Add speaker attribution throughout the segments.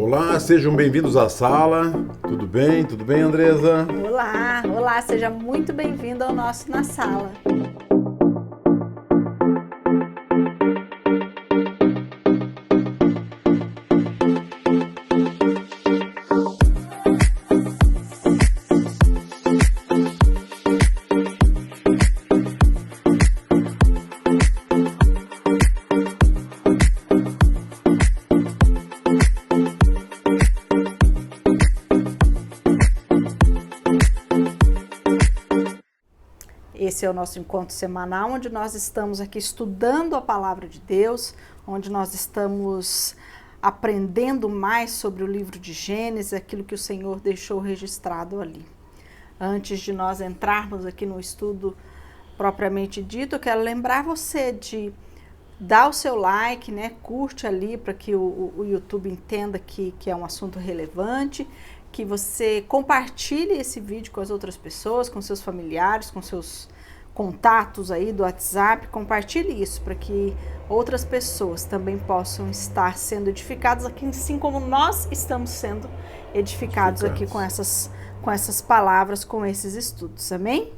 Speaker 1: Olá, sejam bem-vindos à sala. Tudo bem? Tudo bem, Andresa?
Speaker 2: Olá, seja muito bem-vindo ao nosso Na Sala. Esse é o nosso encontro semanal, onde nós estamos aqui estudando a Palavra de Deus, onde nós estamos aprendendo mais sobre o livro de Gênesis, aquilo que o Senhor deixou registrado ali. Antes de nós entrarmos aqui no estudo propriamente dito, eu quero lembrar você de dar o seu like, né? Curte ali para que o YouTube entenda que é um assunto relevante, que você compartilhe esse vídeo com as outras pessoas, com seus familiares, com seus contatos aí do WhatsApp, compartilhe isso para que outras pessoas também possam estar sendo edificadas aqui, assim como nós estamos sendo edificados aqui com essas palavras, com esses estudos, amém?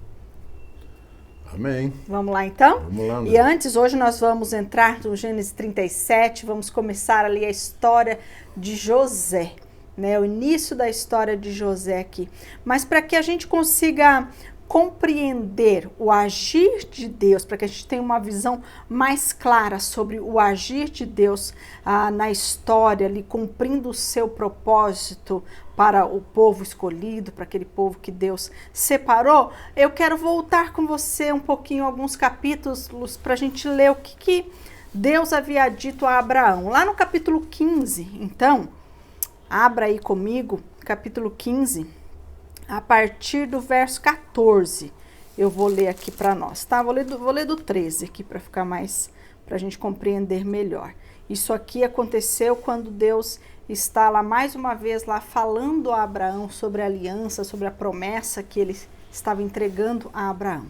Speaker 1: Amém.
Speaker 2: Vamos lá então?
Speaker 1: Vamos lá,
Speaker 2: E antes, hoje nós vamos entrar no Gênesis 37, vamos começar ali a história de José, né? O início da história de José aqui. Mas para que a gente consiga compreender o agir de Deus, para que a gente tenha uma visão mais clara sobre o agir de Deus na história, ali cumprindo o seu propósito para o povo escolhido, para aquele povo que Deus separou, eu quero voltar com você um pouquinho, alguns capítulos, para a gente ler o que Deus havia dito a Abraão. Lá no capítulo 15, então, abra aí comigo, capítulo 15, a partir do verso 14, eu vou ler aqui para nós, tá? Vou ler do 13 aqui para ficar mais, para a gente compreender melhor. Isso aqui aconteceu quando Deus está lá mais uma vez lá falando a Abraão sobre a aliança, sobre a promessa que ele estava entregando a Abraão.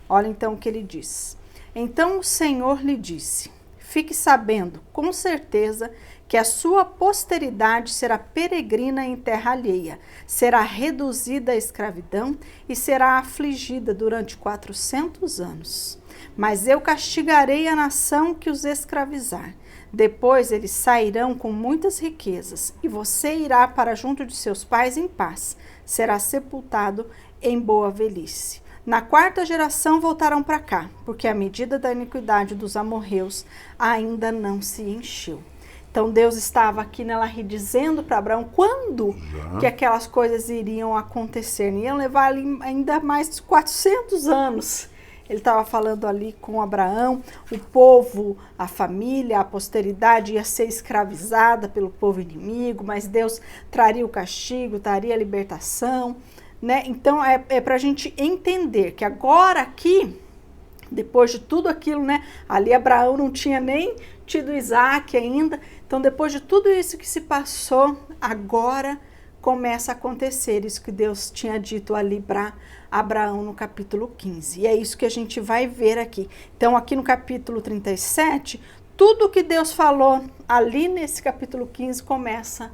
Speaker 2: Olha então o que ele diz. Então o Senhor lhe disse: fique sabendo com certeza que a sua posteridade será peregrina em terra alheia, será reduzida à escravidão e será afligida durante 400 anos. Mas eu castigarei a nação que os escravizar. Depois eles sairão com muitas riquezas, e você irá para junto de seus pais em paz. Será sepultado em boa velhice. Na 4ª geração voltarão para cá, porque a medida da iniquidade dos amorreus ainda não se encheu. Então Deus estava aqui nela dizendo para Abraão quando que aquelas coisas iriam acontecer. Iam levar ali ainda mais de 400 anos. Ele estava falando ali com Abraão, o povo, a família, a posteridade ia ser escravizada pelo povo inimigo, mas Deus traria o castigo, traria a libertação, né? Então é para a gente entender que agora aqui, depois de tudo aquilo, né? Ali Abraão não tinha nem tido Isaac ainda, então depois de tudo isso que se passou, agora começa a acontecer isso que Deus tinha dito ali para Abraão no capítulo 15. E é isso que a gente vai ver aqui. Então aqui no capítulo 37, tudo que Deus falou ali nesse capítulo 15 começa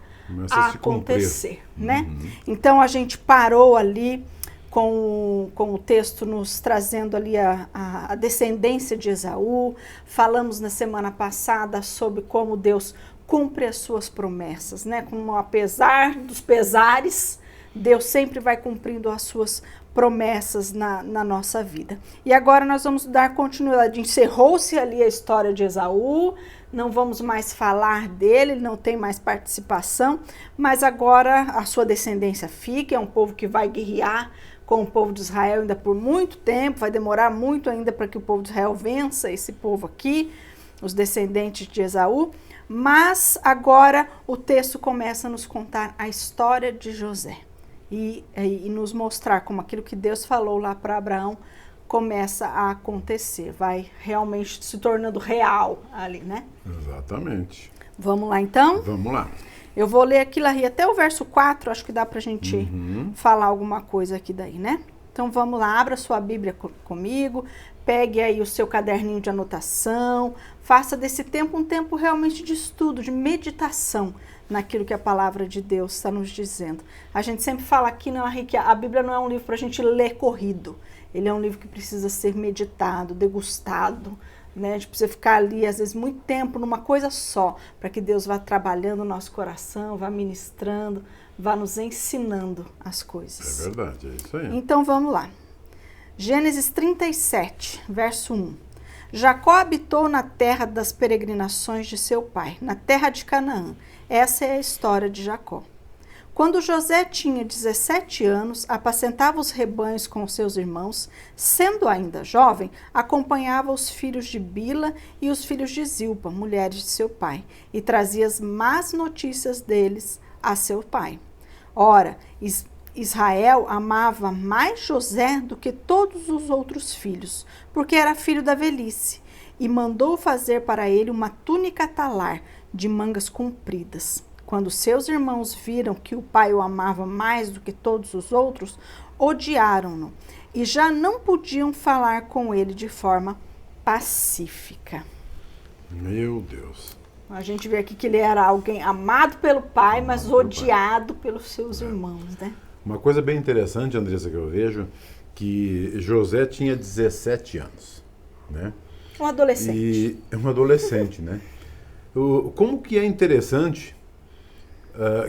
Speaker 2: a acontecer, né? Então a gente parou ali com o texto nos trazendo ali a descendência de Esaú. Falamos na semana passada sobre como Deus cumpre as suas promessas, né? Como apesar dos pesares, Deus sempre vai cumprindo as suas promessas na nossa vida. E agora nós vamos dar continuidade. Encerrou-se ali a história de Esaú, não vamos mais falar dele, ele não tem mais participação, mas agora a sua descendência fica, é um povo que vai guerrear com o povo de Israel ainda por muito tempo, vai demorar muito ainda para que o povo de Israel vença esse povo aqui, os descendentes de Esaú, mas agora o texto começa a nos contar a história de José e nos mostrar como aquilo que Deus falou lá para Abraão começa a acontecer, vai realmente se tornando real ali, né?
Speaker 1: Exatamente.
Speaker 2: Vamos lá então?
Speaker 1: Vamos lá.
Speaker 2: Eu vou ler aqui, Larry, até o verso 4, acho que dá pra gente falar alguma coisa aqui daí, né? Então vamos lá, abra sua Bíblia comigo, pegue aí o seu caderninho de anotação, faça desse tempo um tempo realmente de estudo, de meditação naquilo que a palavra de Deus está nos dizendo. A gente sempre fala aqui, não, Henrique, a Bíblia não é um livro para a gente ler corrido. Ele é um livro que precisa ser meditado, degustado, né? A gente precisa ficar ali, às vezes, muito tempo numa coisa só, para que Deus vá trabalhando o nosso coração, vá ministrando, vá nos ensinando as coisas.
Speaker 1: É verdade, é isso aí.
Speaker 2: Então, vamos lá. Gênesis 37, verso 1. Jacó habitou na terra das peregrinações de seu pai, na terra de Canaã. Essa é a história de Jacó. Quando José tinha 17 anos, apacentava os rebanhos com seus irmãos. Sendo ainda jovem, acompanhava os filhos de Bila e os filhos de Zilpa, mulheres de seu pai, e trazia as más notícias deles a seu pai. Ora, Israel amava mais José do que todos os outros filhos, porque era filho da velhice, e mandou fazer para ele uma túnica talar de mangas compridas. Quando seus irmãos viram que o pai o amava mais do que todos os outros, odiaram-no e já não podiam falar com ele de forma pacífica.
Speaker 1: Meu Deus.
Speaker 2: A gente vê aqui que ele era alguém amado pelo pai, mas odiado pelos seus irmãos, né?
Speaker 1: Uma coisa bem interessante, Andressa, que eu vejo, que José tinha 17 anos, né?
Speaker 2: Um adolescente.
Speaker 1: E é um adolescente, né? Como que é interessante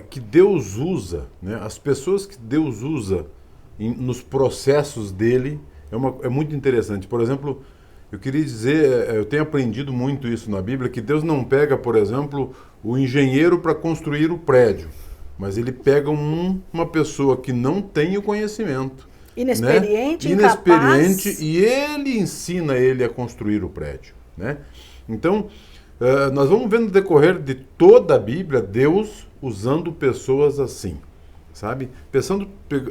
Speaker 1: que Deus usa, né? As pessoas que Deus usa nos processos dele, é muito interessante. Por exemplo, eu queria dizer, eu tenho aprendido muito isso na Bíblia, que Deus não pega, por exemplo, o engenheiro para construir o prédio, mas ele pega uma pessoa que não tem o conhecimento,
Speaker 2: inexperiente,
Speaker 1: né?
Speaker 2: incapaz,
Speaker 1: e ele ensina ele a construir o prédio, né? Então, nós vamos ver no decorrer de toda a Bíblia, Deus usando pessoas assim, sabe?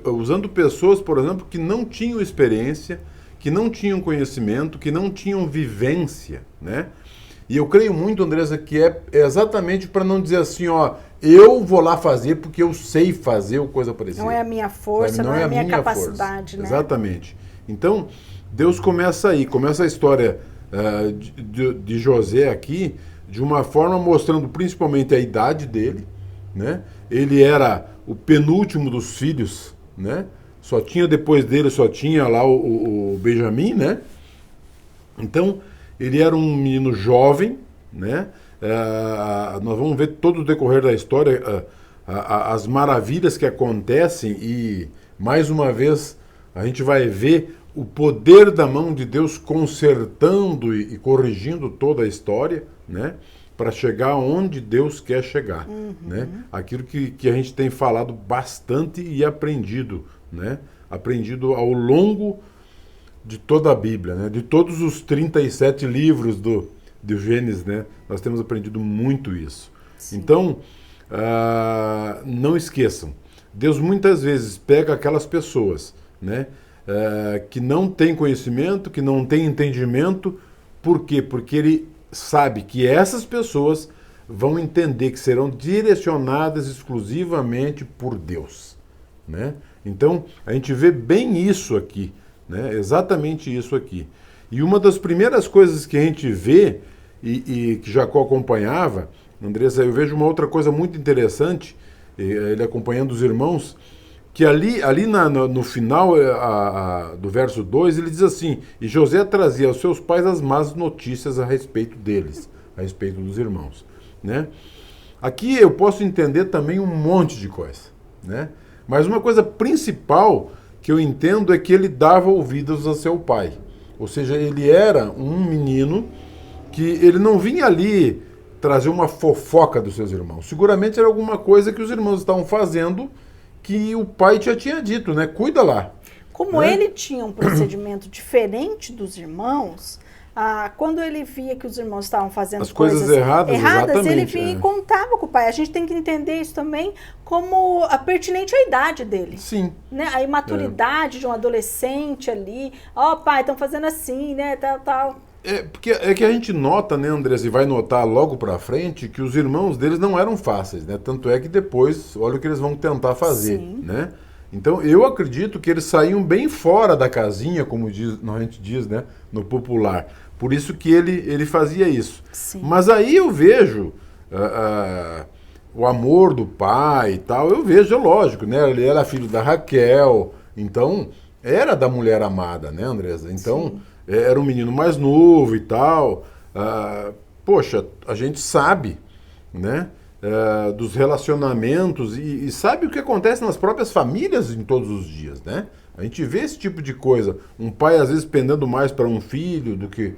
Speaker 1: Usando pessoas, por exemplo, que não tinham experiência, que não tinham conhecimento, que não tinham vivência, né? E eu creio muito, Andressa, que é exatamente para não dizer assim, ó, eu vou lá fazer porque eu sei fazer ou coisa parecida.
Speaker 2: Não é a minha força,
Speaker 1: sabe?
Speaker 2: não é a minha capacidade,
Speaker 1: força.
Speaker 2: né?
Speaker 1: Exatamente. Então, Deus começa aí, começa a história de José aqui, de uma forma mostrando principalmente a idade dele, né? Ele era o penúltimo dos filhos, né? Depois dele, só tinha lá o Benjamim, né? Então, ele era um menino jovem, né? Nós vamos ver todo o decorrer da história, as maravilhas que acontecem e, mais uma vez, a gente vai ver o poder da mão de Deus consertando e corrigindo toda a história, né? Para chegar onde Deus quer chegar, né? Aquilo que a gente tem falado bastante e aprendido, né? Aprendido ao longo de toda a Bíblia, né? De todos os 37 livros do Gênesis, né? Nós temos aprendido muito isso. Sim. Então, não esqueçam, Deus muitas vezes pega aquelas pessoas, né? Que não têm conhecimento, que não têm entendimento. Por quê? Porque Ele sabe que essas pessoas vão entender que serão direcionadas exclusivamente por Deus, né? Então, a gente vê bem isso aqui, né? Exatamente isso aqui. E uma das primeiras coisas que a gente vê e que Jacó acompanhava, Andressa, eu vejo uma outra coisa muito interessante, ele acompanhando os irmãos, que ali no final do verso 2, ele diz assim, e José trazia aos seus pais as más notícias a respeito deles, a respeito dos irmãos, né? Aqui eu posso entender também um monte de coisa, né? Mas uma coisa principal que eu entendo é que ele dava ouvidos a seu pai. Ou seja, ele era um menino que ele não vinha ali trazer uma fofoca dos seus irmãos. Seguramente era alguma coisa que os irmãos estavam fazendo que o pai já tinha dito, né? Cuida lá.
Speaker 2: Como ele tinha um procedimento diferente dos irmãos, quando ele via que os irmãos estavam fazendo
Speaker 1: as coisas erradas,
Speaker 2: ele vinha e contava com o pai. A gente tem que entender isso também como pertinente à idade dele.
Speaker 1: Sim.
Speaker 2: Né? A imaturidade de um adolescente ali. Pai, estão fazendo assim, né? Tal.
Speaker 1: Porque é que a gente nota, né, Andressa, e vai notar logo pra frente, que os irmãos deles não eram fáceis, né? Tanto é que depois, olha o que eles vão tentar fazer,
Speaker 2: Sim.
Speaker 1: né? Então, eu acredito que eles saíam bem fora da casinha, como a gente diz, né, no popular. Por isso que ele fazia isso.
Speaker 2: Sim.
Speaker 1: Mas aí eu vejo o amor do pai e tal, eu vejo, é lógico, né? Ele era filho da Raquel, então era da mulher amada, né, Andresa? Então era um menino mais novo e tal. Poxa, a gente sabe, né? Dos relacionamentos e sabe o que acontece nas próprias famílias em todos os dias, né? A gente vê esse tipo de coisa. Um pai, às vezes, pendendo mais para um filho do que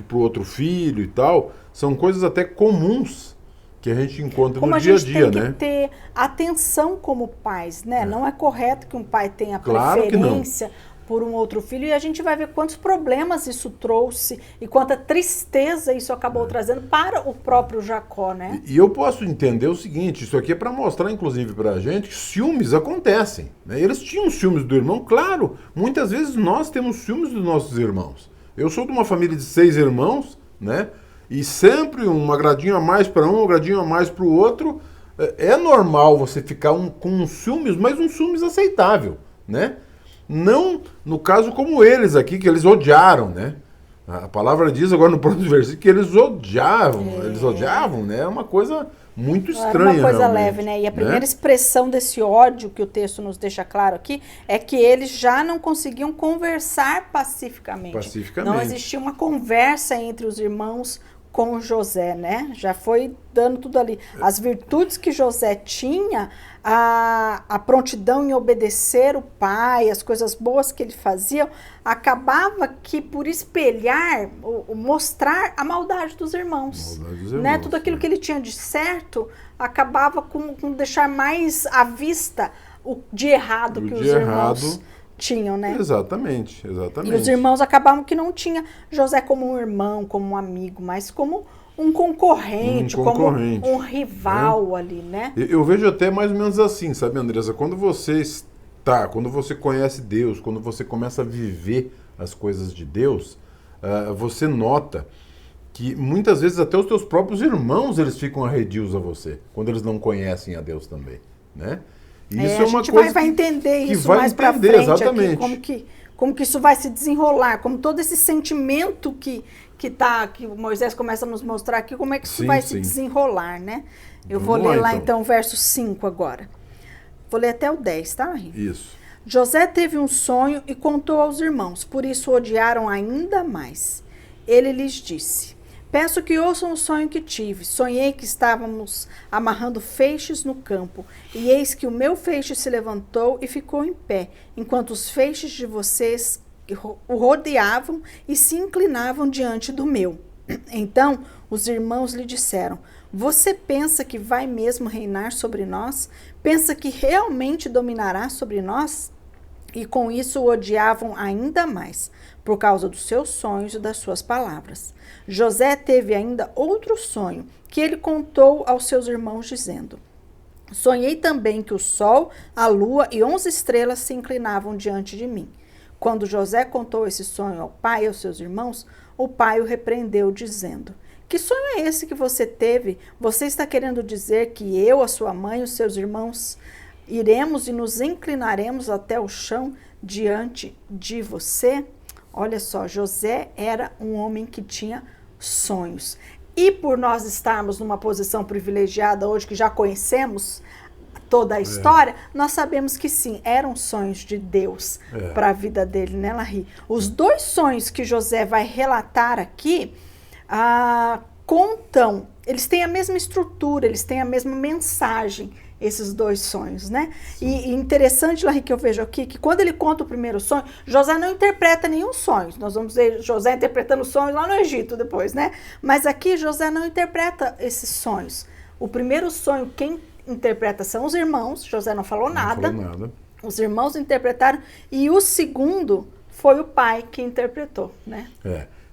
Speaker 1: para o outro filho e tal. São coisas até comuns que a gente encontra
Speaker 2: como
Speaker 1: no dia a dia,
Speaker 2: né? Como a gente tem
Speaker 1: né?
Speaker 2: que ter atenção como pais, né? Não é correto que um pai tenha
Speaker 1: Claro
Speaker 2: preferência por um outro filho, e a gente vai ver quantos problemas isso trouxe e quanta tristeza isso acabou trazendo para o próprio Jacó, né?
Speaker 1: E eu posso entender o seguinte, isso aqui é para mostrar, inclusive, para a gente que ciúmes acontecem, né? Eles tinham ciúmes do irmão, claro, muitas vezes nós temos ciúmes dos nossos irmãos. Eu sou de uma família de 6 irmãos, né? E sempre um agradinho a mais para um, um agradinho a mais para o outro. É normal você ficar com um ciúmes, mas um ciúmes aceitável, né? Não no caso como eles aqui, que eles odiaram, né? A palavra diz agora no próximo versículo que eles odiavam, né? É uma coisa muito estranha.
Speaker 2: Era uma coisa
Speaker 1: realmente,
Speaker 2: leve, né? E a primeira expressão desse ódio que o texto nos deixa claro aqui é que eles já não conseguiam conversar pacificamente. Não existia uma conversa entre os irmãos com José, né? Já foi dando tudo ali. As virtudes que José tinha, a prontidão em obedecer o pai, as coisas boas que ele fazia, acabava que por espelhar, mostrar a maldade dos irmãos. Né? Tudo aquilo que ele tinha de certo acabava com deixar mais à vista o de errado que os irmãos tinham, né?
Speaker 1: Exatamente.
Speaker 2: E os irmãos acabavam que não tinha José como um irmão, como um amigo, mas como um concorrente, como um rival ali, né?
Speaker 1: Eu vejo até mais ou menos assim, sabe, Andresa? Quando você conhece Deus, quando você começa a viver as coisas de Deus, você nota que muitas vezes até os teus próprios irmãos eles ficam arredios a você, quando eles não conhecem a Deus também, né?
Speaker 2: Isso é uma coisa vai entender isso mais para frente,
Speaker 1: exatamente.
Speaker 2: Aqui, como que isso vai se desenrolar, como todo esse sentimento que o Moisés começa a nos mostrar aqui, como é que isso vai se desenrolar, né? Eu vou ler lá então o verso 5 agora. Vou ler até o 10, tá, Henrique?
Speaker 1: Isso.
Speaker 2: José teve um sonho e contou aos irmãos, por isso o odiaram ainda mais. Ele lhes disse: peço que ouçam o sonho que tive. Sonhei que estávamos amarrando feixes no campo, e eis que o meu feixe se levantou e ficou em pé, enquanto os feixes de vocês o rodeavam e se inclinavam diante do meu. Então os irmãos lhe disseram: você pensa que vai mesmo reinar sobre nós? Pensa que realmente dominará sobre nós? E com isso o odiavam ainda mais, por causa dos seus sonhos e das suas palavras. José teve ainda outro sonho, que ele contou aos seus irmãos, dizendo: sonhei também que o sol, a lua e 11 estrelas se inclinavam diante de mim. Quando José contou esse sonho ao pai e aos seus irmãos, o pai o repreendeu, dizendo: que sonho é esse que você teve? Você está querendo dizer que eu, a sua mãe e os seus irmãos iremos e nos inclinaremos até o chão diante de você? Olha só, José era um homem que tinha sonhos. E por nós estarmos numa posição privilegiada hoje, que já conhecemos toda a história, nós sabemos que sim, eram sonhos de Deus para a vida dele, né, Larry? Os 2 sonhos que José vai relatar aqui, contam, eles têm a mesma estrutura, eles têm a mesma mensagem, esses 2 sonhos, né? E interessante, Larry, que eu vejo aqui, que quando ele conta o primeiro sonho, José não interpreta nenhum sonho. Nós vamos ver José interpretando sonhos lá no Egito depois, né? Mas aqui José não interpreta esses sonhos. O primeiro sonho, quem interpreta são os irmãos, José não falou nada. Os irmãos interpretaram, e o segundo foi o pai que interpretou, né?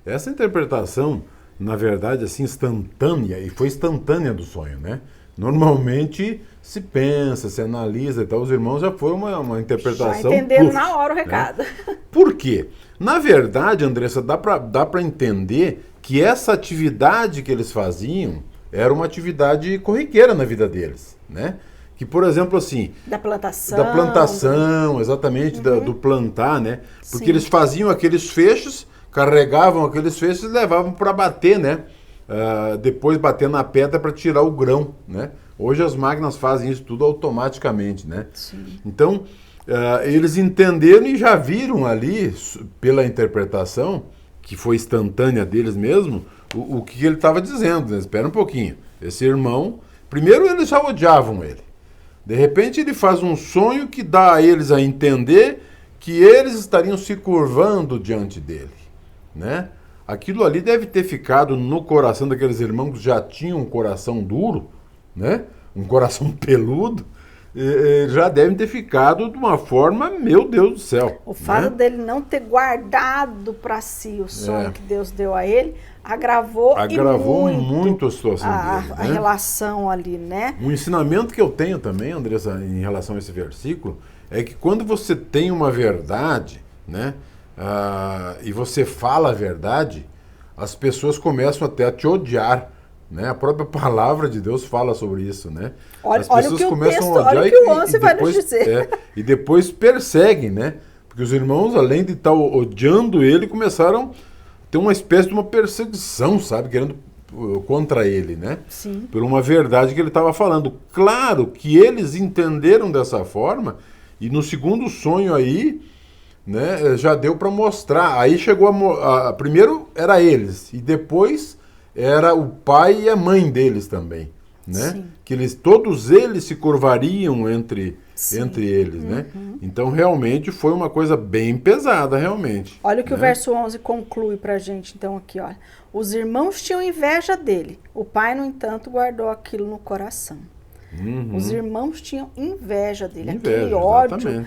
Speaker 1: Essa interpretação, na verdade, assim, instantânea, e foi instantânea do sonho, né? Normalmente se pensa, se analisa e tal. Os irmãos já foi uma interpretação.
Speaker 2: Já entenderam na hora o recado.
Speaker 1: Né? Por quê? Na verdade, Andressa, dá para entender que essa atividade que eles faziam era uma atividade corriqueira na vida deles, né? Que, por exemplo, assim...
Speaker 2: Da
Speaker 1: plantação, exatamente, do plantar, né? Porque eles faziam aqueles feixes, carregavam aqueles feixes e levavam para bater, né? Depois bater na pedra para tirar o grão, né? Hoje as máquinas fazem isso tudo automaticamente, né?
Speaker 2: Sim.
Speaker 1: Então, eles entenderam e já viram ali, pela interpretação, que foi instantânea deles mesmo, o que ele estava dizendo. Né? Espera um pouquinho. Esse irmão, primeiro eles já odiavam ele. De repente ele faz um sonho que dá a eles a entender que eles estariam se curvando diante dele, né? Aquilo ali deve ter ficado no coração daqueles irmãos que já tinham um coração duro, né? Um coração peludo, já devem ter ficado de uma forma, meu Deus do céu.
Speaker 2: O fato
Speaker 1: né?
Speaker 2: dele não ter guardado para si o sonho que Deus deu a ele, agravou
Speaker 1: muito a situação dele.
Speaker 2: A relação ali, né?
Speaker 1: Um ensinamento que eu tenho também, Andressa, em relação a esse versículo, é que quando você tem uma verdade, né? E você fala a verdade, as pessoas começam até a te odiar, né? A própria palavra de Deus fala sobre isso, né?
Speaker 2: As
Speaker 1: pessoas
Speaker 2: olha o que
Speaker 1: começam
Speaker 2: o texto,
Speaker 1: a odiar
Speaker 2: olha o que o 11 vai nos dizer.
Speaker 1: E depois perseguem, né? Porque os irmãos, além de estar odiando ele, começaram a ter uma espécie de uma perseguição, sabe? Querendo contra ele, né?
Speaker 2: Sim.
Speaker 1: Por uma verdade que ele estava falando. Claro que eles entenderam dessa forma, e no segundo sonho aí, né, já deu para mostrar. Aí chegou primeiro era eles, e depois era o pai e a mãe deles também, né?
Speaker 2: Sim.
Speaker 1: Que todos eles se curvariam entre eles, né? Então realmente foi uma coisa bem pesada, realmente.
Speaker 2: Olha o que
Speaker 1: né?
Speaker 2: o verso 11 conclui pra gente, então, aqui, olha. Os irmãos tinham inveja dele. O pai, no entanto, guardou aquilo no coração. Os irmãos tinham inveja dele. Aquele ódio,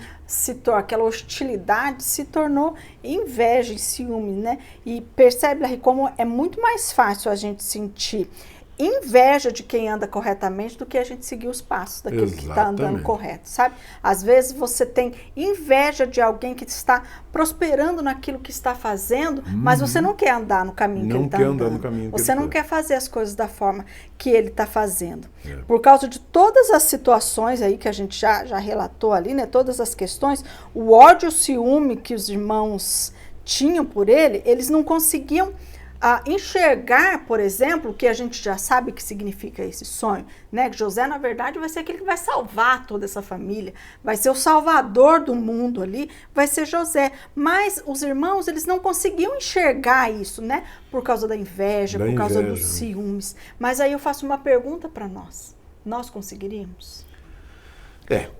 Speaker 2: aquela hostilidade se tornou inveja e ciúme, né? E percebe, Larry, como é muito mais fácil a gente sentir inveja de quem anda corretamente do que a gente seguir os passos daquele que está andando correto, sabe? Às vezes você tem inveja de alguém que está prosperando naquilo que está fazendo, mas você não quer andar no caminho que ele está andando. Você não quer fazer as coisas da forma que ele está fazendo. Por causa de todas as situações aí que a gente já relatou ali, né? Todas as questões, o ódio e o ciúme que os irmãos tinham por ele, eles não conseguiam enxergar, por exemplo, o que a gente já sabe que significa esse sonho, né? Que José, na verdade, vai ser aquele que vai salvar toda essa família, vai ser o salvador do mundo ali, vai ser José. Mas os irmãos, eles não conseguiam enxergar isso, né? Por causa da inveja, por causa dos ciúmes. Mas aí eu faço uma pergunta para nós. Nós conseguiríamos?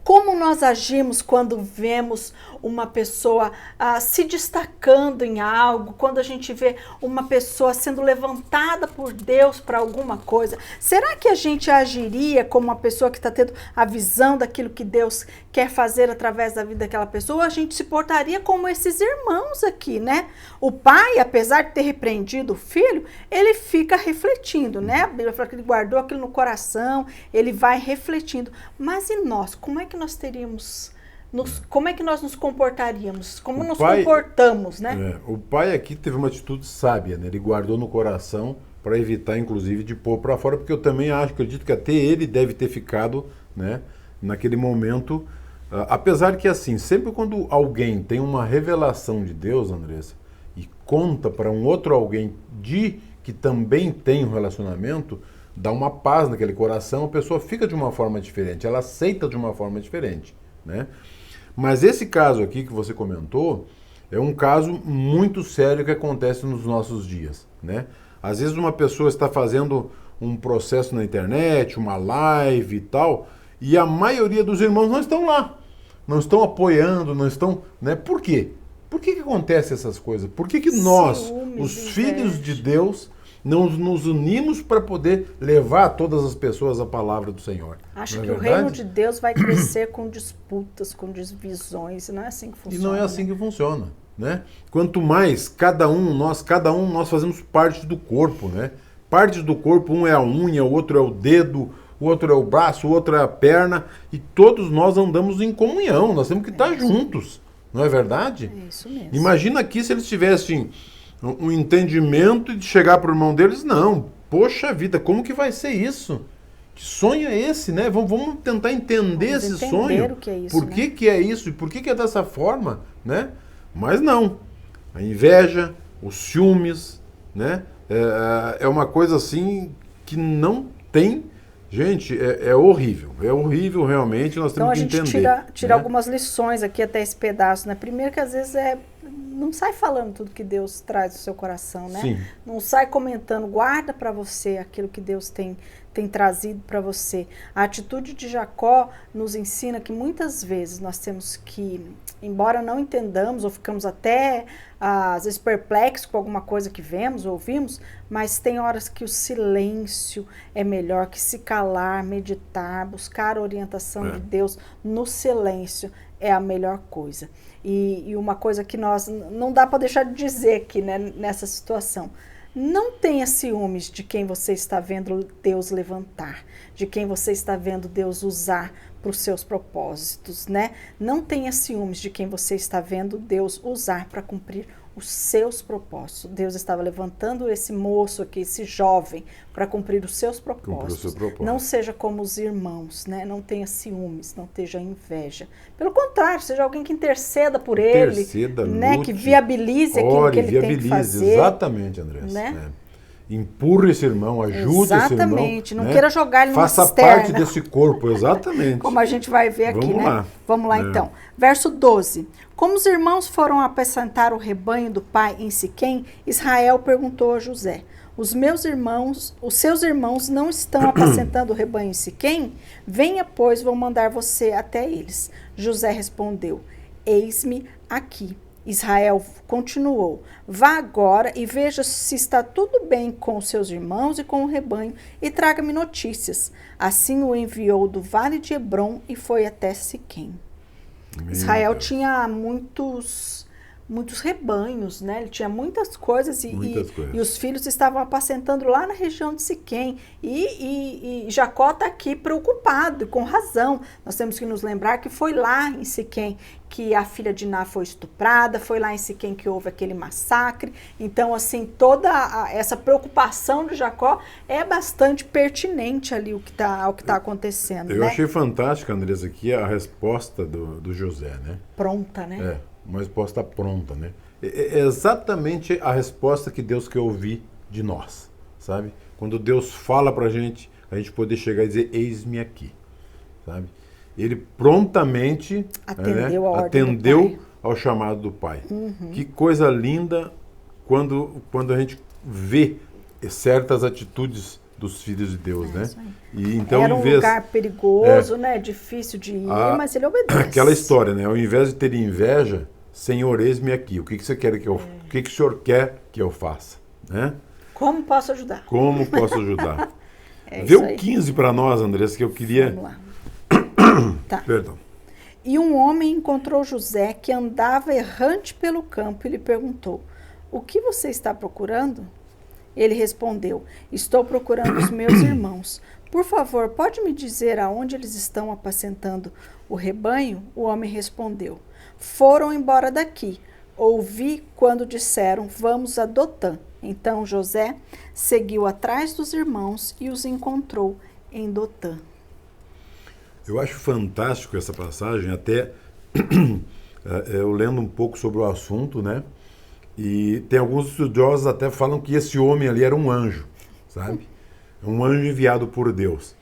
Speaker 2: Como nós agimos quando vemos uma pessoa se destacando em algo, quando a gente vê uma pessoa sendo levantada por Deus para alguma coisa? Será que a gente agiria como uma pessoa que está tendo a visão daquilo que Deus quer fazer através da vida daquela pessoa? Ou a gente se portaria como esses irmãos aqui, né? O pai, apesar de ter repreendido o filho, ele fica refletindo, né? A Bíblia fala que ele guardou aquilo no coração, ele vai refletindo. Mas e nós? Como é que nós teríamos, como é que nós nos comportaríamos? Como nos comportamos, né?
Speaker 1: O pai aqui teve uma atitude sábia, né? Ele guardou no coração para evitar, inclusive, de pôr para fora, porque eu também acredito que até ele deve ter ficado, né, naquele momento. Apesar que, assim, sempre quando alguém tem uma revelação de Deus, Andressa, e conta para um outro alguém que também tem um relacionamento, dá uma paz naquele coração, a pessoa fica de uma forma diferente, ela aceita de uma forma diferente, né? Mas esse caso aqui que você comentou é um caso muito sério que acontece nos nossos dias, né? Às vezes uma pessoa está fazendo um processo na internet, uma live e tal, e a maioria dos irmãos não estão lá, não estão apoiando, não estão, né? Por quê? Por que acontece essas coisas? Por que nós, os filhos de Deus, não nos unimos para poder levar a todas as pessoas a palavra do Senhor?
Speaker 2: Acho que o reino de Deus vai crescer com disputas, com divisões, e não é assim que funciona.
Speaker 1: E não é assim que funciona, né? Quanto mais cada um nós fazemos parte do corpo, né? Partes do corpo, um é a unha, o outro é o dedo, o outro é o braço, o outro é a perna, e todos nós andamos em comunhão, nós temos que estar juntos, não é verdade?
Speaker 2: É isso mesmo.
Speaker 1: Imagina aqui se eles tivessem um entendimento de chegar para o irmão deles, não, poxa vida, como que vai ser isso? Que sonho é esse, né? Vamos tentar entender esse sonho.
Speaker 2: O que é isso,
Speaker 1: por que, que é isso? E por que é dessa forma, né? Mas não. A inveja, os ciúmes, né? É uma coisa assim que não tem Gente, é horrível. É horrível realmente, nós
Speaker 2: Então
Speaker 1: temos
Speaker 2: a
Speaker 1: que
Speaker 2: gente
Speaker 1: entender.
Speaker 2: tira algumas lições aqui até esse pedaço, né? Primeiro que às vezes não sai falando tudo que Deus traz no seu coração, né?
Speaker 1: Sim.
Speaker 2: Não sai comentando, guarda para você aquilo que Deus tem trazido para você. A atitude de Jacó nos ensina que muitas vezes nós temos que, embora não entendamos ou ficamos até às vezes perplexos com alguma coisa que vemos ou ouvimos, mas tem horas que o silêncio é melhor que se calar, meditar, buscar a orientação de Deus no silêncio é a melhor coisa. E uma coisa que nós não dá para deixar de dizer aqui, né, nessa situação. Não tenha ciúmes de quem você está vendo Deus levantar, de quem você está vendo Deus usar para os seus propósitos, né? Não tenha ciúmes de quem você está vendo Deus usar para cumprir os seus propósitos. Deus estava levantando esse moço aqui, esse jovem, para cumprir os seus propósitos. Não seja como os irmãos, né? Não tenha ciúmes, não tenha inveja. Pelo contrário, seja alguém que interceda por ele, né? Que viabilize aquilo que ele tem que fazer.
Speaker 1: Exatamente, Andressa.
Speaker 2: Né?
Speaker 1: Empurre esse irmão, ajude esse irmão.
Speaker 2: Exatamente, não queira jogar ele numa
Speaker 1: cisterna. Faça parte desse corpo, exatamente.
Speaker 2: Como a gente vai ver aqui,
Speaker 1: Vamos
Speaker 2: né?
Speaker 1: lá.
Speaker 2: Vamos lá então. Verso 12. Como os irmãos foram apacentar o rebanho do pai em Siquém, Israel perguntou a José: os seus irmãos não estão apacentando o rebanho em Siquém? Venha, pois, vou mandar você até eles. José respondeu: eis-me aqui. Israel continuou: vá agora e veja se está tudo bem com os seus irmãos e com o rebanho e traga-me notícias. Assim o enviou do vale de Hebrom e foi até Siquém. Israel tinha muitos rebanhos, né? Ele tinha muitas coisas e os filhos estavam apacentando lá na região de Siquém. E Jacó está aqui preocupado, e com razão. Nós temos que nos lembrar que foi lá em Siquém que a filha de Diná foi estuprada, foi lá em Siquém que houve aquele massacre. Então, assim, toda essa preocupação de Jacó é bastante pertinente ali o que tá acontecendo.
Speaker 1: Eu
Speaker 2: né?
Speaker 1: achei fantástica, Andressa, aqui a resposta do José, né?
Speaker 2: Pronta, né?
Speaker 1: Uma resposta pronta, né? É exatamente a resposta que Deus quer ouvir de nós, sabe? Quando Deus fala pra gente, a gente poder chegar e dizer, eis-me aqui, sabe? Ele prontamente atendeu ao chamado do Pai. Uhum. Que coisa linda quando a gente vê certas atitudes dos filhos de Deus, né? E então,
Speaker 2: era um lugar perigoso, né? Difícil de ir, mas ele obedece.
Speaker 1: Aquela história, né? Ao invés de ter inveja, Senhor, eis-me aqui. O que você quer que eu faça? O que o Senhor quer que eu faça? Né?
Speaker 2: Como posso ajudar?
Speaker 1: Como posso ajudar? Vê o 15 para nós, Andressa, que eu queria...
Speaker 2: Vamos lá. Tá.
Speaker 1: Perdão.
Speaker 2: E um homem encontrou José, que andava errante pelo campo, e lhe perguntou: o que você está procurando? Ele respondeu: estou procurando os meus irmãos. Por favor, pode me dizer aonde eles estão apacentando o rebanho? O homem respondeu: foram embora daqui. Ouvi quando disseram: vamos a Dotã. Então José seguiu atrás dos irmãos e os encontrou em Dotã.
Speaker 1: Eu acho fantástico essa passagem, até eu lendo um pouco sobre o assunto, né? E tem alguns estudiosos até falam que esse homem ali era um anjo, sabe? Um anjo enviado por Deus.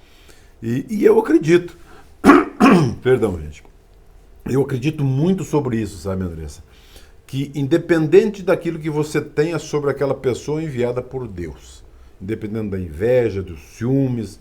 Speaker 1: E eu acredito, perdão, gente, eu acredito muito sobre isso, sabe, Andressa? Que independente daquilo que você tenha sobre aquela pessoa enviada por Deus, independente da inveja, dos ciúmes,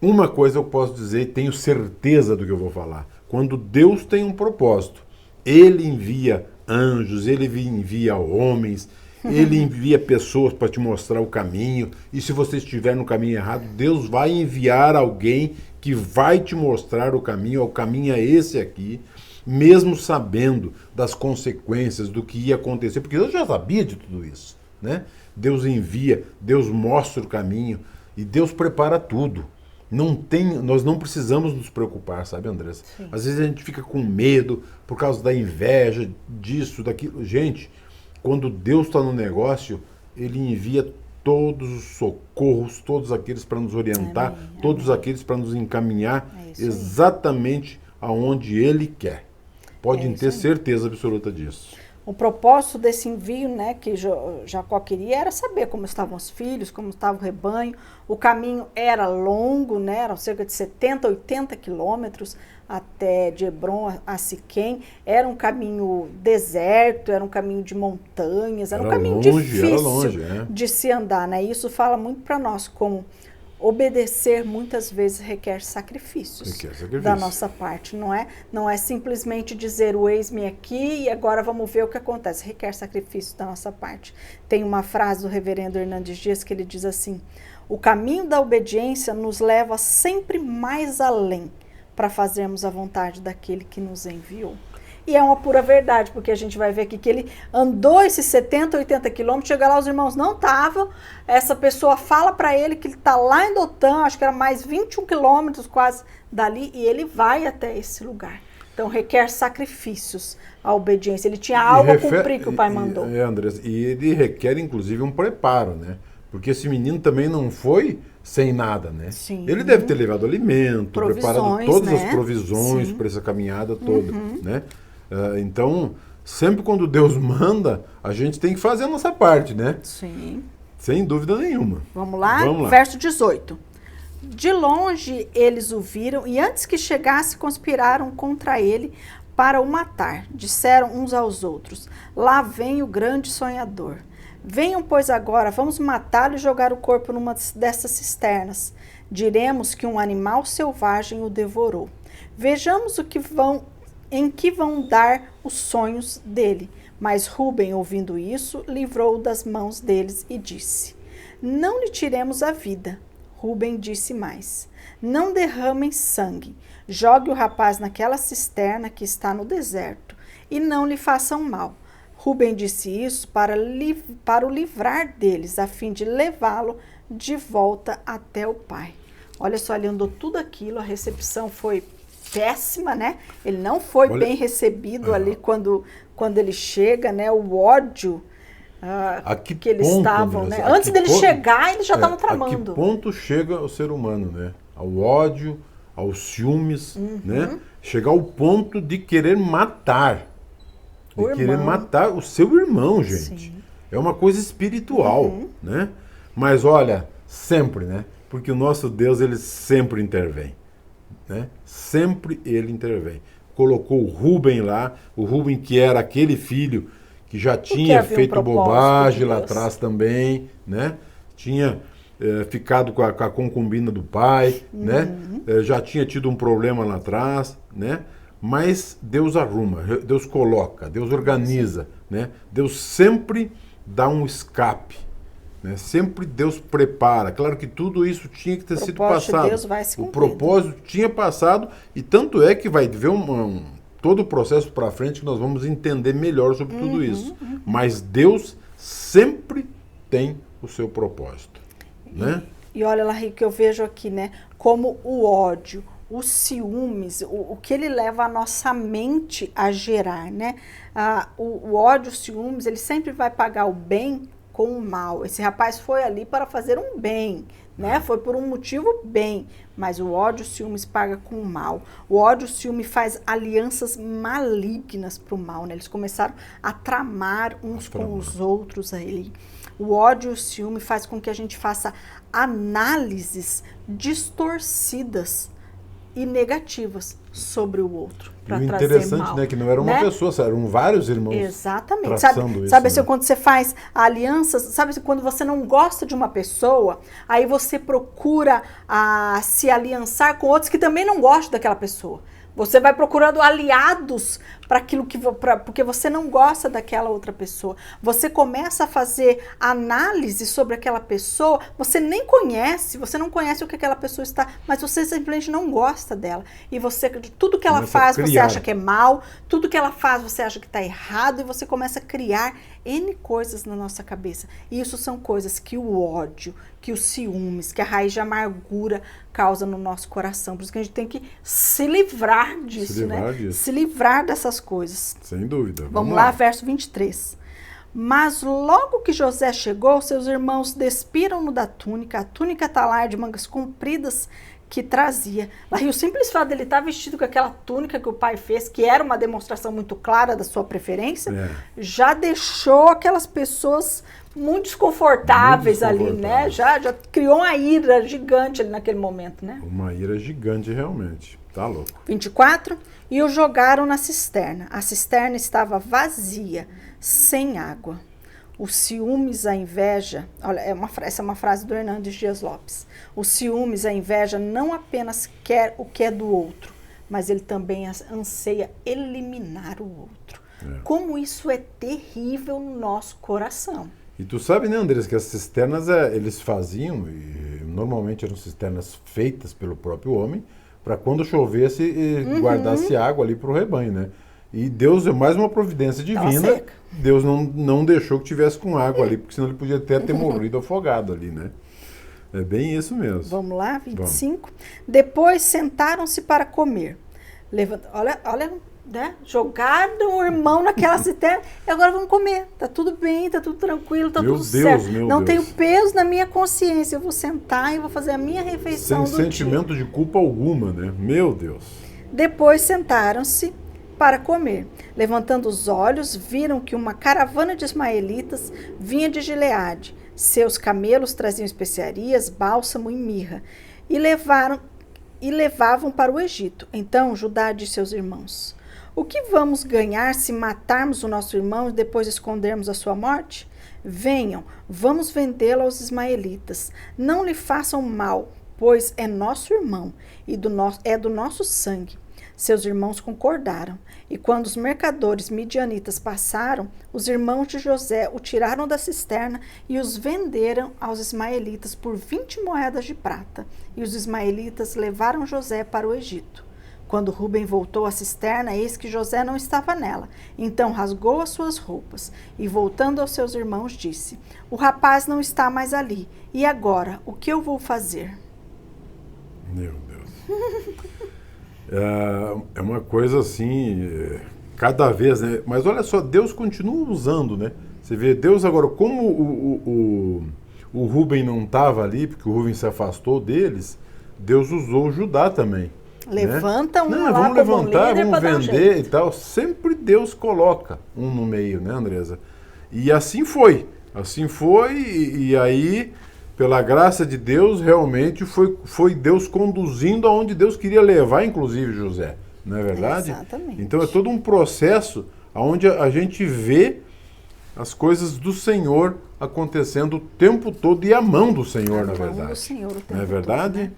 Speaker 1: uma coisa eu posso dizer e tenho certeza do que eu vou falar. Quando Deus tem um propósito, Ele envia anjos, Ele envia homens, Ele envia pessoas para te mostrar o caminho. E se você estiver no caminho errado, Deus vai enviar alguém que vai te mostrar o caminho é esse aqui, mesmo sabendo das consequências do que ia acontecer, porque Deus já sabia de tudo isso, né? Deus envia, Deus mostra o caminho e Deus prepara tudo. Nós não precisamos nos preocupar, sabe, Andressa? Sim. Às vezes a gente fica com medo por causa da inveja, disso, daquilo. Gente, quando Deus está no negócio, Ele envia todos os socorros, todos aqueles para nos orientar, todos aqueles para nos encaminhar exatamente aonde Ele quer. Podem ter certeza absoluta disso.
Speaker 2: O propósito desse envio, né, que Jacó queria era saber como estavam os filhos, como estava o rebanho. O caminho era longo, né, eram cerca de 70, 80 quilômetros até de Hebron a Siquém. Era um caminho deserto, era um caminho de montanhas, era um caminho difícil de se andar, né? Isso fala muito para nós como obedecer muitas vezes requer sacrifícios da nossa parte, não é? Não é simplesmente dizer o eis-me aqui e agora vamos ver o que acontece. Requer sacrifício da nossa parte. Tem uma frase do reverendo Hernandes Dias que ele diz assim: o caminho da obediência nos leva sempre mais além para fazermos a vontade daquele que nos enviou. E é uma pura verdade, porque a gente vai ver aqui que ele andou esses 70, 80 quilômetros, chega lá, os irmãos não estavam, essa pessoa fala para ele que ele está lá em Dotã, acho que era mais 21 quilômetros quase dali, e ele vai até esse lugar. Então requer sacrifícios a obediência, ele tinha algo a cumprir que o pai mandou.
Speaker 1: Andrés, e ele requer inclusive um preparo, né? Porque esse menino também não foi sem nada, né?
Speaker 2: Sim.
Speaker 1: Ele deve ter levado alimento, preparado todas as provisões para essa caminhada toda, né? Então, sempre quando Deus manda, a gente tem que fazer a nossa parte, né?
Speaker 2: Sim.
Speaker 1: Sem dúvida nenhuma.
Speaker 2: Vamos lá? Verso 18. De longe eles o viram e antes que chegasse conspiraram contra ele para o matar. Disseram uns aos outros: lá vem o grande sonhador. Venham, pois, agora, vamos matá-lo e jogar o corpo numa dessas cisternas. Diremos que um animal selvagem o devorou. Vejamos em que vão dar os sonhos dele. Mas Rúben, ouvindo isso, livrou-o das mãos deles e disse: não lhe tiremos a vida. Rúben disse mais: não derramem sangue. Jogue o rapaz naquela cisterna que está no deserto e não lhe façam mal. Rúben disse isso para o livrar deles, a fim de levá-lo de volta até o pai. Olha só, ele andou tudo aquilo, a recepção foi péssima, né? Ele não foi bem recebido ali quando ele chega, né? O ódio que eles estavam, né? Antes dele chegar, eles já estavam tramando.
Speaker 1: A que ponto chega o ser humano, né? Ao ódio, aos ciúmes, né? Chegar ao ponto de querer matar. Querer matar o seu irmão, gente. Sim. É uma coisa espiritual, né? Mas olha, sempre, né? Porque o nosso Deus, ele sempre intervém, né? Sempre ele intervém. Colocou o Rúben lá, o Rúben que era aquele filho que já tinha feito bobagem lá atrás também, né? Tinha ficado com a concubina do pai, né? Já tinha tido um problema lá atrás, né? Mas Deus arruma, Deus coloca, Deus organiza, né? Deus sempre dá um escape, né? Sempre Deus prepara. Claro que tudo isso tinha que ter sido passado.
Speaker 2: Deus vai se
Speaker 1: o propósito tinha passado e tanto é que vai ver todo o processo para frente que nós vamos entender melhor sobre tudo isso. Mas Deus sempre tem o seu propósito, né?
Speaker 2: E olha lá, Rico, eu vejo aqui, né? Como o ódio, os ciúmes, o que ele leva a nossa mente a gerar, né? O ódio, os ciúmes, ele sempre vai pagar o bem com o mal. Esse rapaz foi ali para fazer um bem, né? Foi por um motivo bem, mas o ódio, os ciúmes paga com o mal. O ódio, o ciúme faz alianças malignas para o mal, né? Eles começaram a tramar uns com os outros ali. O ódio e o ciúme faz com que a gente faça análises distorcidas e negativas sobre o outro, para trazer mal.
Speaker 1: Interessante, né, que não era uma pessoa, eram vários irmãos.
Speaker 2: Exatamente.
Speaker 1: Sabe
Speaker 2: isso, assim, quando você faz alianças, sabe quando você não gosta de uma pessoa, aí você procura se aliançar com outros que também não gostam daquela pessoa. Você vai procurando aliados para aquilo porque você não gosta daquela outra pessoa. Você começa a fazer análise sobre aquela pessoa, você nem conhece, você não conhece o que aquela pessoa está, mas você simplesmente não gosta dela. E tudo que ela faz, você acha que é mal, tudo que ela faz, você acha que está errado, e você começa a criar N coisas na nossa cabeça. E isso são coisas que o ódio, que os ciúmes, que a raiz de amargura causa no nosso coração. Por isso que a gente tem que se livrar disso, né? Se livrar dessas coisas.
Speaker 1: Sem dúvida.
Speaker 2: Vamos lá, verso 23. Mas logo que José chegou, seus irmãos despiram-no da túnica, a túnica talar de mangas compridas que trazia. Aí o simples fato dele estar vestido com aquela túnica que o pai fez, que era uma demonstração muito clara da sua preferência, já deixou aquelas pessoas muito desconfortáveis ali, né? Já criou uma ira gigante ali naquele momento, né?
Speaker 1: Uma ira gigante, realmente. Tá louco.
Speaker 2: 24. E o jogaram na cisterna. A cisterna estava vazia, sem água. Os ciúmes, a inveja... Olha, essa é uma frase do Hernandes Dias Lopes. Os ciúmes, a inveja, não apenas quer o que é do outro, mas ele também anseia eliminar o outro. Como isso é terrível no nosso coração.
Speaker 1: E tu sabe, né, Andrés, que as cisternas eles faziam, e normalmente eram cisternas feitas pelo próprio homem, para quando chovesse guardasse água ali para o rebanho, né? E Deus, é mais uma providência divina, Deus não deixou que tivesse com água ali, porque senão ele podia até ter morrido afogado ali, né? É bem isso mesmo.
Speaker 2: Vamos lá, 25. Vamos. Depois sentaram-se para comer. Olha, né? Jogaram o irmão naquela cisterna e agora vamos comer. Tá tudo bem, tá tudo tranquilo, tá tudo certo. Não tenho peso na minha consciência. Eu vou sentar e vou fazer a minha refeição
Speaker 1: sem sentimento de culpa alguma, né? Meu Deus.
Speaker 2: Depois sentaram-se para comer. Levantando os olhos, viram que uma caravana de ismaelitas vinha de Gileade. Seus camelos traziam especiarias, bálsamo e mirra, e levavam para o Egito. Então Judá disse aos irmãos: o que vamos ganhar se matarmos o nosso irmão e depois escondermos a sua morte? Venham, vamos vendê-lo aos ismaelitas. Não lhe façam mal, pois é nosso irmão e é do nosso sangue. Seus irmãos concordaram, e quando os mercadores midianitas passaram, os irmãos de José o tiraram da cisterna e os venderam aos ismaelitas por 20 moedas de prata. E os ismaelitas levaram José para o Egito. Quando Rúben voltou à cisterna, eis que José não estava nela. Então rasgou as suas roupas e, voltando aos seus irmãos, disse: o rapaz não está mais ali. E agora, o que eu vou fazer?
Speaker 1: Meu Deus. É uma coisa assim, cada vez, né? Mas olha só, Deus continua usando, né? Você vê, Deus agora, como o Rúben não estava ali, porque o Rúben se afastou deles, Deus usou Judá também.
Speaker 2: Levanta
Speaker 1: né?
Speaker 2: um
Speaker 1: Não,
Speaker 2: lá
Speaker 1: vamos levantar,
Speaker 2: líder,
Speaker 1: vamos vender e tal. Sempre Deus coloca um no meio, né, Andresa? E assim foi. Assim foi, e aí, pela graça de Deus, realmente foi Deus conduzindo aonde Deus queria levar, inclusive, José. Não é verdade?
Speaker 2: Exatamente.
Speaker 1: Então é todo um processo onde a gente vê as coisas do Senhor acontecendo o tempo todo e a mão do Senhor, na verdade.
Speaker 2: Do Senhor o tempo
Speaker 1: não é verdade?
Speaker 2: Todo, né?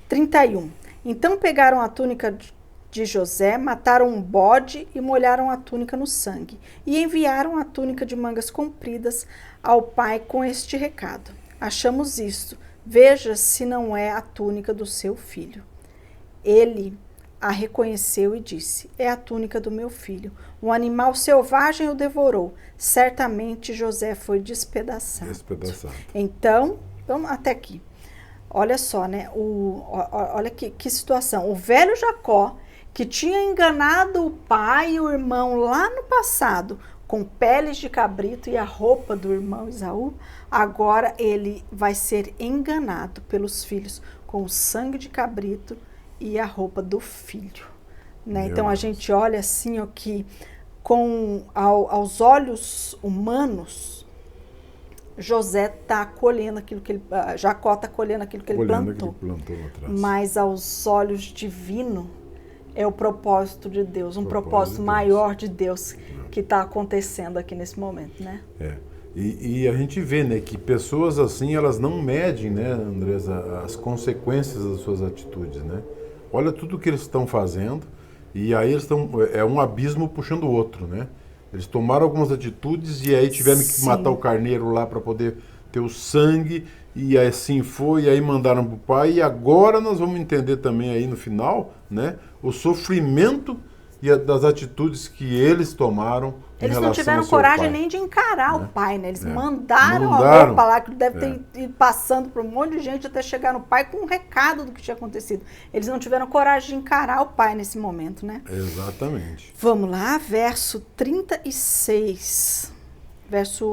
Speaker 2: 31. Então pegaram a túnica de José, mataram um bode e molharam a túnica no sangue. E enviaram a túnica de mangas compridas ao pai com este recado: achamos isto, veja se não é a túnica do seu filho. Ele a reconheceu e disse: é a túnica do meu filho. Um animal selvagem o devorou. Certamente José foi despedaçado. Então, vamos até aqui. Olha só, né? Olha que situação. O velho Jacó, que tinha enganado o pai e o irmão lá no passado com peles de cabrito e a roupa do irmão Esaú, agora ele vai ser enganado pelos filhos com o sangue de cabrito e a roupa do filho. Né? Então a gente olha assim, ó, que aos olhos humanos, José está colhendo aquilo que ele, Jacó está colhendo aquilo que ele plantou. Mas aos olhos divinos é o propósito de Deus, um propósito maior de Deus que está acontecendo aqui nesse momento, né?
Speaker 1: E a gente vê, né, que pessoas assim, elas não medem, né, Andresa, as consequências das suas atitudes, né? Olha tudo que eles estão fazendo e aí eles estão, é um abismo puxando o outro, né? Eles tomaram algumas atitudes e aí tiveram que matar o carneiro lá para poder ter o sangue, e assim foi, e aí mandaram para o pai, e agora nós vamos entender também aí no final, né, o sofrimento e das atitudes que eles tomaram em
Speaker 2: eles
Speaker 1: relação
Speaker 2: não tiveram
Speaker 1: ao seu
Speaker 2: coragem
Speaker 1: pai,
Speaker 2: nem de encarar o pai, né? Eles mandaram a roupa lá, que deve ter ido passando por um monte de gente até chegar no pai com um recado do que tinha acontecido. Eles não tiveram coragem de encarar o pai nesse momento, né?
Speaker 1: Exatamente.
Speaker 2: Vamos lá, verso 36.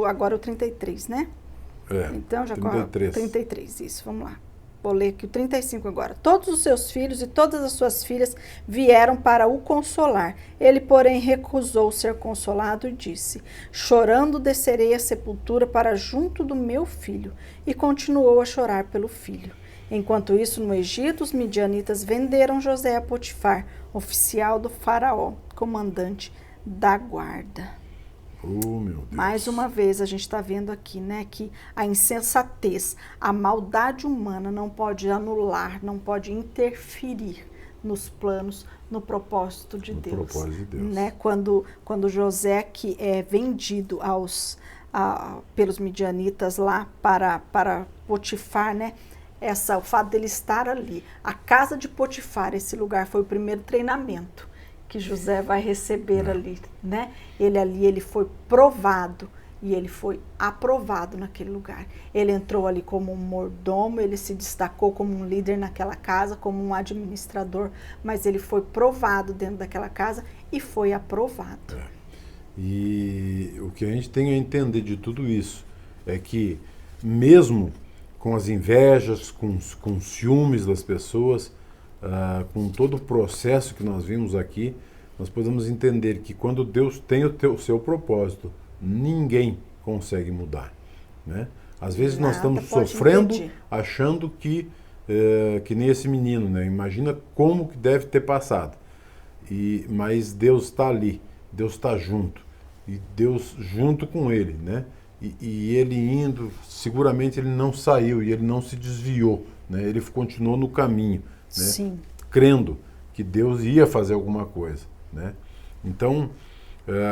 Speaker 2: Agora o 33, né?
Speaker 1: Então,
Speaker 2: já 33, isso, vamos lá. Vou ler aqui o 35 agora. Todos os seus filhos e todas as suas filhas vieram para o consolar. Ele, porém, recusou ser consolado e disse: chorando descerei à sepultura para junto do meu filho. E continuou a chorar pelo filho. Enquanto isso, no Egito, os midianitas venderam José a Potifar, oficial do faraó, comandante da guarda.
Speaker 1: Oh, meu Deus.
Speaker 2: Mais uma vez a gente está vendo aqui, né, que a insensatez, a maldade humana não pode anular, não pode interferir nos planos, no propósito de Deus.
Speaker 1: Propósito de Deus.
Speaker 2: Né? Quando José que é vendido pelos midianitas lá para Potifar, né? O fato dele estar ali, a casa de Potifar, esse lugar foi o primeiro treinamento que José vai receber ali, né? Ele foi provado e ele foi aprovado naquele lugar. Ele entrou ali como um mordomo, ele se destacou como um líder naquela casa, como um administrador, mas ele foi provado dentro daquela casa e foi aprovado.
Speaker 1: E o que a gente tem a entender de tudo isso é que mesmo com as invejas, com os ciúmes das pessoas, com todo o processo que nós vimos aqui, nós podemos entender que quando Deus tem o seu propósito, ninguém consegue mudar, né? Às vezes nós estamos sofrendo, achando que nem esse menino, né? Imagina como que deve ter passado. Mas Deus está ali, Deus está junto, e Deus junto com ele, né? E ele indo, seguramente ele não saiu e ele não se desviou, né? Ele continuou no caminho, né?
Speaker 2: Sim.
Speaker 1: Crendo que Deus ia fazer alguma coisa, né? Então,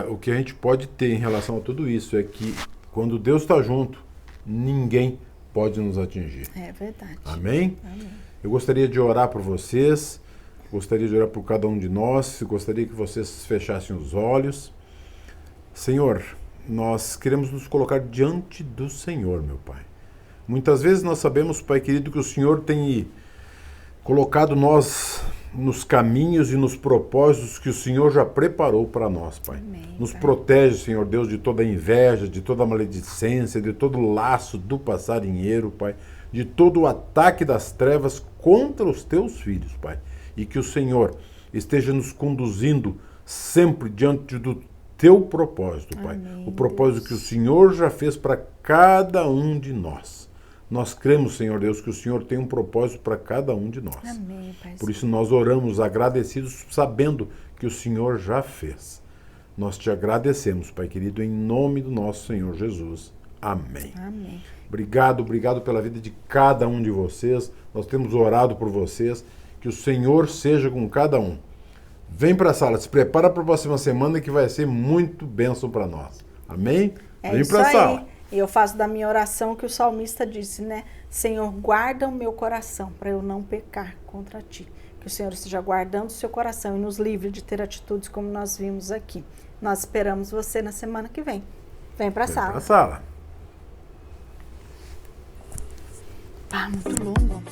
Speaker 1: o que a gente pode ter em relação a tudo isso é que quando Deus está junto, ninguém pode nos atingir.
Speaker 2: É verdade.
Speaker 1: Amém?
Speaker 2: Amém.
Speaker 1: Eu gostaria de orar por vocês, gostaria de orar por cada um de nós, gostaria que vocês fechassem os olhos. Senhor, nós queremos nos colocar diante do Senhor, meu Pai. Muitas vezes nós sabemos, Pai querido, que o Senhor tem colocado nós nos caminhos e nos propósitos que o Senhor já preparou para nós, Pai.
Speaker 2: Amém,
Speaker 1: nos
Speaker 2: Pai.
Speaker 1: Protege, Senhor Deus, de toda inveja, de toda maledicência, de todo laço do passarinheiro, Pai, de todo o ataque das trevas contra os teus filhos, Pai. E que o Senhor esteja nos conduzindo sempre diante do teu propósito, Pai.
Speaker 2: Amém,
Speaker 1: o propósito
Speaker 2: Deus.
Speaker 1: que o Senhor já fez para cada um de nós. Nós cremos, Senhor Deus, que o Senhor tem um propósito para cada um de nós.
Speaker 2: Amém, Pai.
Speaker 1: Por isso nós oramos agradecidos, sabendo que o Senhor já fez. Nós te agradecemos, Pai querido, em nome do nosso Senhor Jesus. Amém.
Speaker 2: Amém.
Speaker 1: Obrigado pela vida de cada um de vocês. Nós temos orado por vocês. Que o Senhor seja com cada um. Vem para a sala, se prepara para a próxima semana que vai ser muito bênção para nós. Amém? Vem para a sala.
Speaker 2: E eu faço da minha oração que o salmista disse, né? Senhor, guarda o meu coração para eu não pecar contra ti. Que o Senhor esteja guardando o seu coração e nos livre de ter atitudes como nós vimos aqui. Nós esperamos você na semana que vem. Vem para a sala.
Speaker 1: Vem para a sala.
Speaker 2: Muito longo.